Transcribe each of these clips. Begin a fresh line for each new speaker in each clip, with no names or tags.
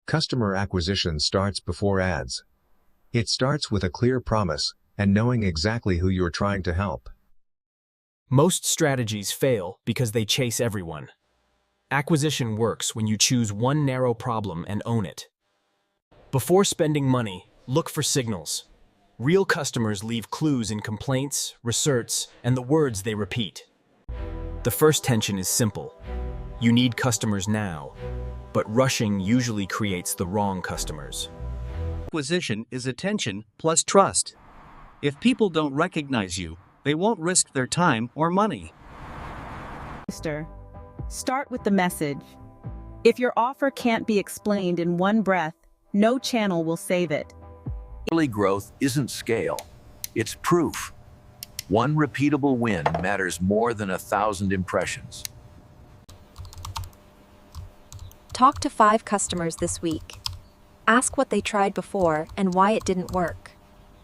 Customer acquisition starts before ads. It starts with a clear promise and knowing exactly who you're trying to help.
Most strategies fail because they chase everyone. Acquisition works when you choose one narrow problem and own it. Before spending money, look for signals. Real customers leave clues in complaints, research, and the words they repeat. The first tension is simple. You need customers now, but rushing usually creates the wrong customers.
Acquisition is attention plus trust. If people don't recognize you, they won't risk their time or money.
Start with the message. If your offer can't be explained in one breath, no channel will save it.
Early growth isn't scale, it's proof. One repeatable win matters more than 1,000 impressions.
Talk to 5 customers this week. Ask what they tried before and why it didn't work.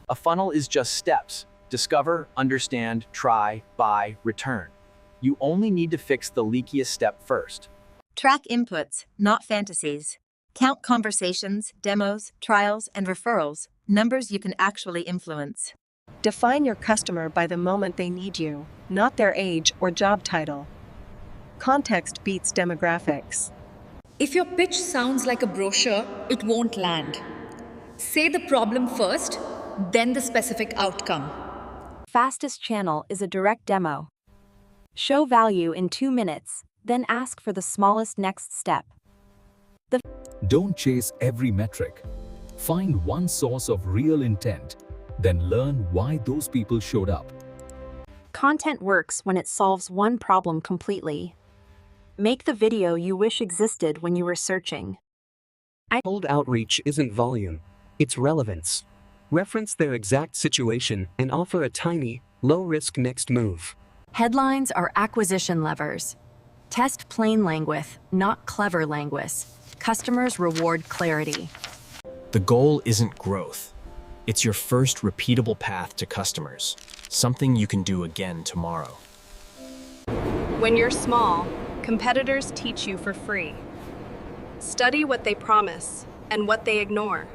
A funnel is just steps. Discover, understand, try, buy, return. You only need to fix the leakiest step first.
Track inputs, not fantasies. Count conversations, demos, trials, and referrals, numbers you can actually influence.
Define your customer by the moment they need you, not their age or job title. Context beats demographics.
If your pitch sounds like a brochure, it won't land. Say the problem first, then the specific outcome.
Fastest channel is a direct demo. Show value in 2 minutes, then ask for the smallest next step.
Don't chase every metric. Find one source of real intent, then learn why those people showed up.
Content works when it solves one problem completely. Make the video you wish existed when you were searching.
Cold outreach isn't volume, it's relevance. Reference their exact situation and offer a tiny, low-risk next move.
Headlines are acquisition levers. Test plain language, not clever language. Customers reward clarity.
The goal isn't growth. It's your first repeatable path to customers, something you can do again tomorrow.
When you're small, competitors teach you for free. Study what they promise and what they ignore.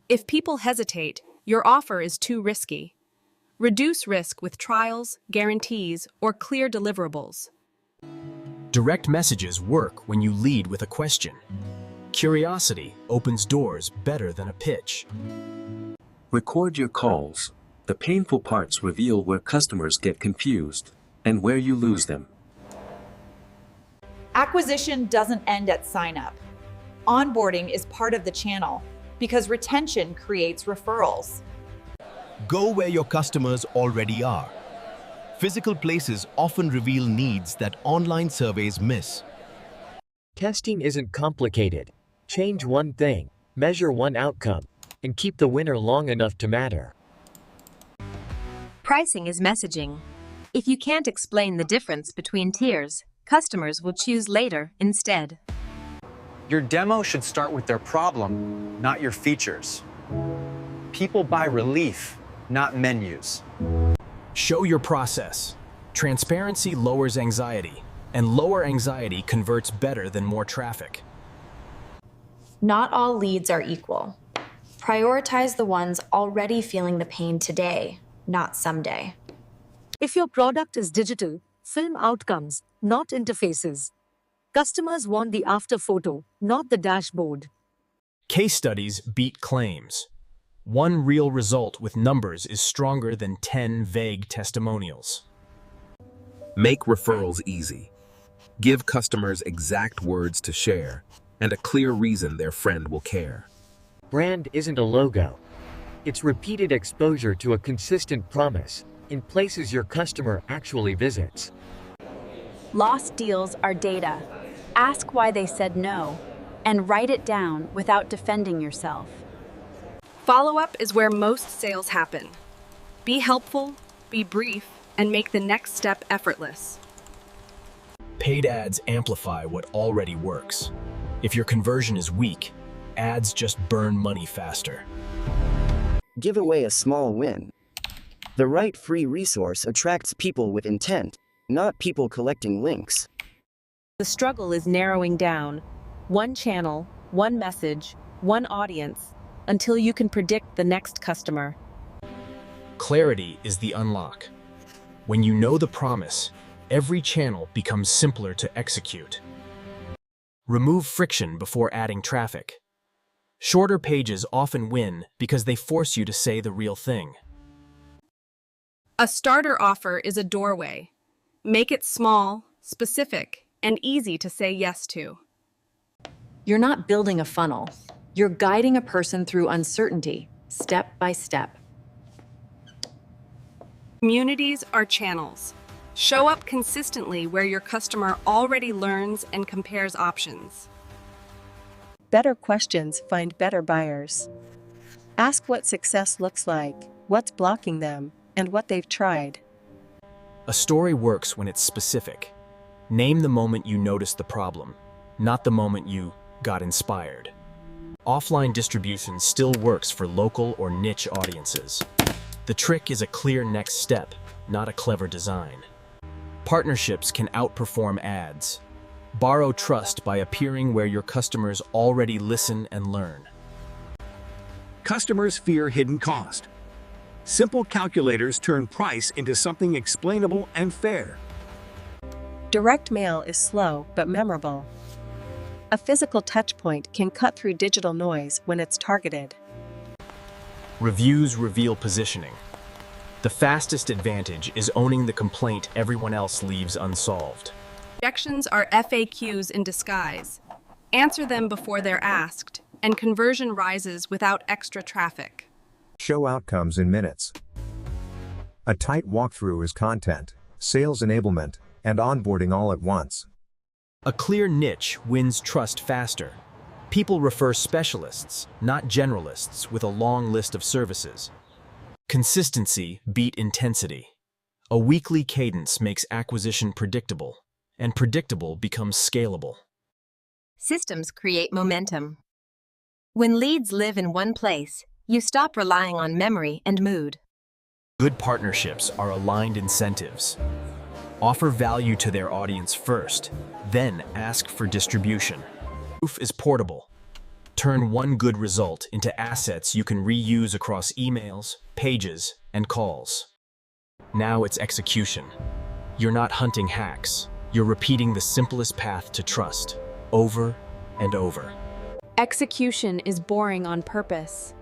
If people hesitate, your offer is too risky. Reduce risk with trials, guarantees, or clear deliverables.
Direct messages work when you lead with a question. Curiosity opens doors better than a pitch.
Record your calls. The painful parts reveal where customers get confused and where you lose them.
Acquisition doesn't end at sign-up. Onboarding is part of the channel because retention creates referrals.
Go where your customers already are. Physical places often reveal needs that online surveys miss.
Testing isn't complicated. Change one thing, measure one outcome, and keep the winner long enough to matter.
Pricing is messaging. If you can't explain the difference between tiers, customers will choose later instead.
Your demo should start with their problem, not your features. People buy relief, not menus.
Show your process. Transparency lowers anxiety, and lower anxiety converts better than more traffic.
Not all leads are equal. Prioritize the ones already feeling the pain today, not someday.
If your product is digital, film outcomes, not interfaces. Customers want the after photo, not the dashboard.
Case studies beat claims. One real result with numbers is stronger than 10 vague testimonials.
Make referrals easy. Give customers exact words to share and a clear reason their friend will care.
Brand isn't a logo. It's repeated exposure to a consistent promise in places your customer actually visits.
Lost deals are data. Ask why they said no, and write it down without defending yourself.
Follow-up is where most sales happen. Be helpful, be brief, and make the next step effortless.
Paid ads amplify what already works. If your conversion is weak, ads just burn money faster.
Give away a small win. The right free resource attracts people with intent, not people collecting links.
The struggle is narrowing down. One channel, one message, one audience, until you can predict the next customer.
Clarity is the unlock. When you know the promise, every channel becomes simpler to execute. Remove friction before adding traffic. Shorter pages often win because they force you to say the real thing.
A starter offer is a doorway. Make it small, specific, and easy to say yes to.
You're not building a funnel. You're guiding a person through uncertainty, step by step.
Communities are channels. Show up consistently where your customer already learns and compares options.
Better questions find better buyers. Ask what success looks like, what's blocking them, and what they've tried.
A story works when it's specific. Name the moment you noticed the problem, not the moment you got inspired. Offline distribution still works for local or niche audiences. The trick is a clear next step, not a clever design. Partnerships can outperform ads. Borrow trust by appearing where your customers already listen and learn.
Customers fear hidden cost. Simple calculators turn price into something explainable and fair.
Direct mail is slow but memorable. A physical touchpoint can cut through digital noise when it's targeted.
Reviews reveal positioning. The fastest advantage is owning the complaint everyone else leaves unsolved.
Objections are FAQs in disguise. Answer them before they're asked, and conversion rises without extra traffic.
Show outcomes in minutes. A tight walkthrough is content, sales enablement, and onboarding all at once.
A clear niche wins trust faster. People refer specialists, not generalists, with a long list of services. Consistency beat intensity. A weekly cadence makes acquisition predictable, and predictable becomes scalable.
Systems create momentum. When leads live in one place, you stop relying on memory and mood.
Good partnerships are aligned incentives. Offer value to their audience first, then ask for distribution. Proof is portable. Turn one good result into assets you can reuse across emails, pages, and calls. Now it's execution. You're not hunting hacks. You're repeating the simplest path to trust, over and over.
Execution is boring on purpose.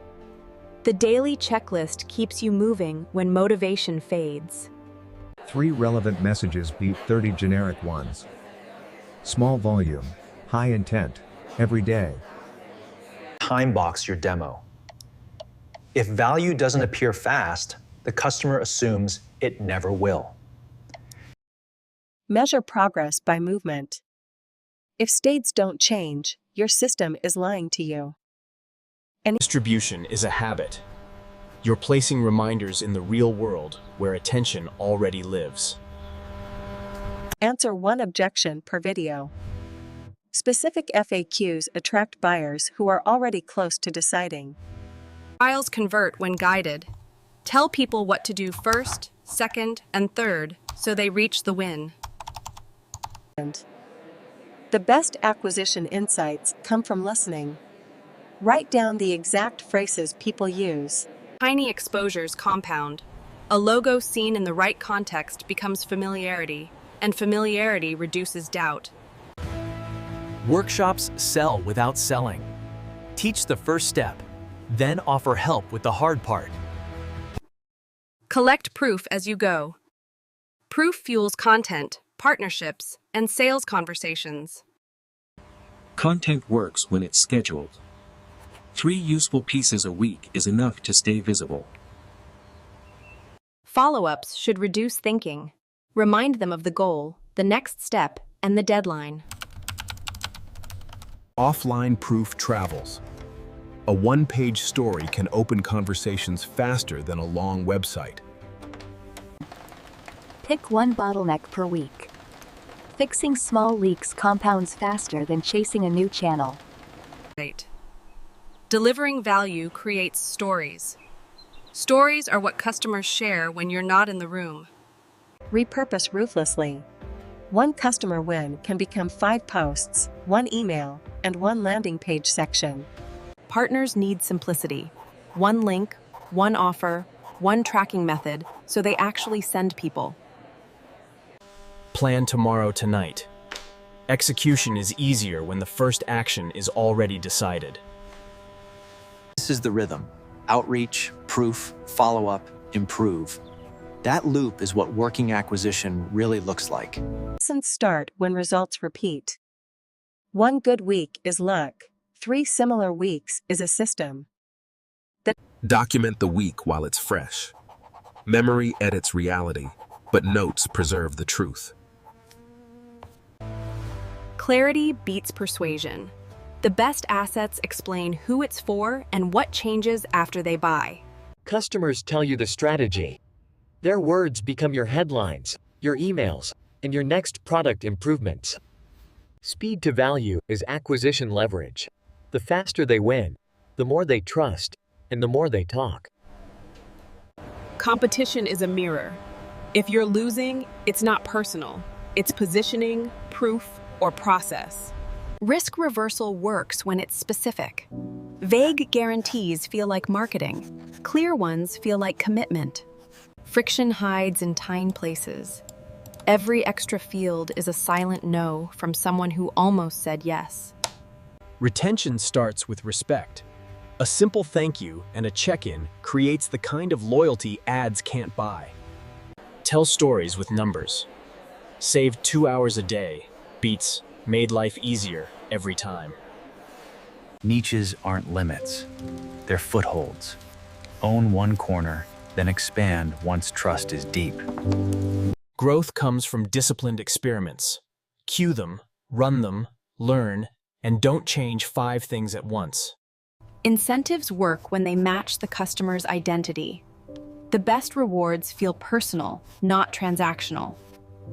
The daily checklist keeps you moving when motivation fades.
3 relevant messages beat 30 generic ones. Small volume, high intent, every day.
Time box your demo. If value doesn't appear fast, the customer assumes it never will.
Measure progress by movement. If states don't change, your system is lying to you.
Distribution is a habit. You're placing reminders in the real world where attention already lives.
Answer one objection per video. Specific FAQs attract buyers who are already close to deciding.
Trials convert when guided. Tell people what to do first, second, and third so they reach the win.
The best acquisition insights come from listening. Write down the exact phrases people use.
Tiny exposures compound. A logo seen in the right context becomes familiarity, and familiarity reduces doubt.
Workshops sell without selling. Teach the first step, then offer help with the hard part.
Collect proof as you go. Proof fuels content, partnerships, and sales conversations.
Content works when it's scheduled. 3 useful pieces a week is enough to stay visible.
Follow-ups should reduce thinking. Remind them of the goal, the next step, and the deadline.
Offline proof travels. A one-page story can open conversations faster than a long website.
Pick one bottleneck per week. Fixing small leaks compounds faster than chasing a new channel.
Delivering value creates stories. Stories are what customers share when you're not in the room.
Repurpose ruthlessly. One customer win can become 5 posts, 1 email, and and one landing page section.
Partners need simplicity. One link, one offer, one tracking method, so they actually send people.
Plan tomorrow tonight. Execution is easier when the first action is already decided.
This is the rhythm. Outreach, proof, follow-up, improve. That loop is what working acquisition really looks like.
Lessons start when results repeat. 1 good week is luck. 3 similar weeks is a system.
Document the week while it's fresh. Memory edits reality, but notes preserve the truth.
Clarity beats persuasion. The best assets explain who it's for and what changes after they buy.
Customers tell you the strategy. Their words become your headlines, your emails, and your next product improvements. Speed to value is acquisition leverage. The faster they win, the more they trust, and the more they talk.
Competition is a mirror. If you're losing, it's not personal. It's positioning, proof, or process. Risk reversal works when it's specific. Vague guarantees feel like marketing. Clear ones feel like commitment. Friction hides in tiny places. Every extra field is a silent no from someone who almost said yes.
Retention starts with respect. A simple thank you and a check-in creates the kind of loyalty ads can't buy. Tell stories with numbers. Saved 2 hours a day beats made life easier every time.
Niches aren't limits. They're footholds. Own one corner, then expand once trust is deep.
Growth comes from disciplined experiments. Cue them, run them, learn, and don't change 5 things at once.
Incentives work when they match the customer's identity. The best rewards feel personal, not transactional.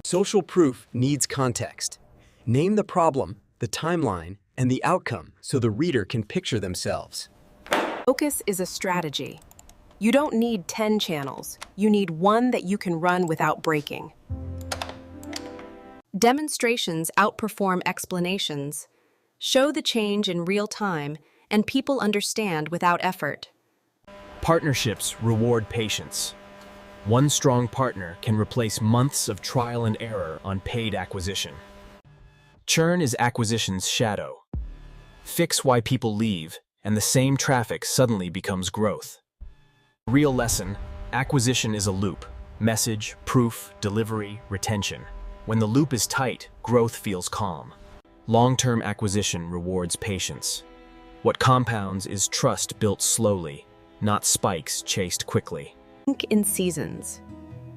Social proof needs context. Name the problem, the timeline, and the outcome so the reader can picture themselves.
Focus is a strategy. You don't need 10 channels. You need one that you can run without breaking. Demonstrations outperform explanations. Show the change in real time, and people understand without effort.
Partnerships reward patience. One strong partner can replace months of trial and error on paid acquisition. Churn is acquisition's shadow. Fix why people leave, and the same traffic suddenly becomes growth. Real lesson, acquisition is a loop. Message, proof, delivery, retention. When the loop is tight, growth feels calm. Long-term acquisition rewards patience. What compounds is trust built slowly, not spikes chased quickly.
Think in seasons.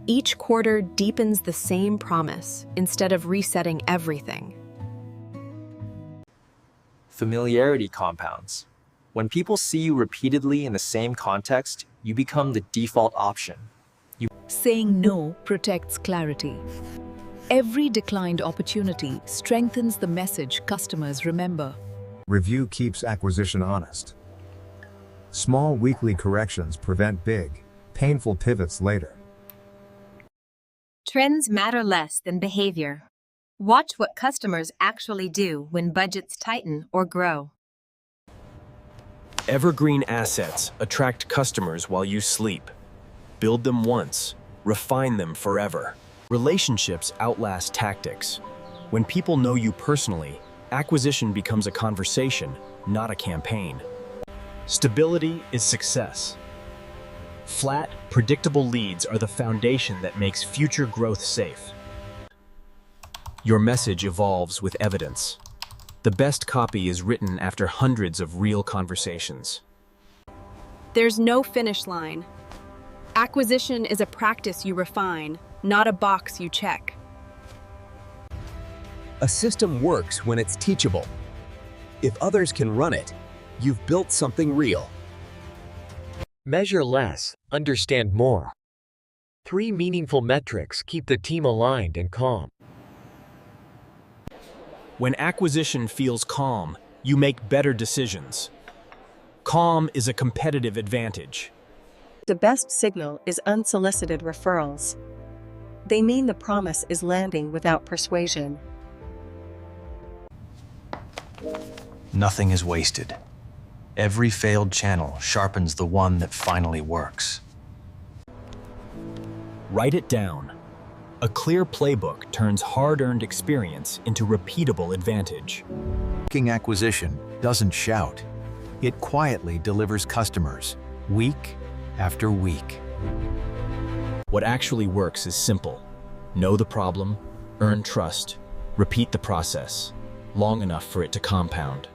Each quarter deepens the same promise instead of resetting everything.
Familiarity compounds. When people see you repeatedly in the same context, you become the default option.
Saying no protects clarity. Every declined opportunity strengthens the message customers remember.
Review keeps acquisition honest. Small weekly corrections prevent big, painful pivots later.
Trends matter less than behavior. Watch what customers actually do when budgets tighten or grow.
Evergreen assets attract customers while you sleep. Build them once, refine them forever. Relationships outlast tactics. When people know you personally, acquisition becomes a conversation, not a campaign. Stability is success. Flat, predictable leads are the foundation that makes future growth safe. Your message evolves with evidence. The best copy is written after hundreds of real conversations.
There's no finish line. Acquisition is a practice you refine, not a box you check.
A system works when it's teachable. If others can run it, you've built something real.
Measure less, understand more. 3 meaningful metrics keep the team aligned and calm.
When acquisition feels calm, you make better decisions. Calm is a competitive advantage.
The best signal is unsolicited referrals. They mean the promise is landing without persuasion.
nothing is wasted. Every failed channel sharpens the one that finally works.
Write it down. A clear playbook turns hard-earned experience into repeatable advantage.
Working acquisition doesn't shout. It quietly delivers customers, week after week.
What actually works is simple. Know the problem, earn trust, repeat the process, long enough for it to compound.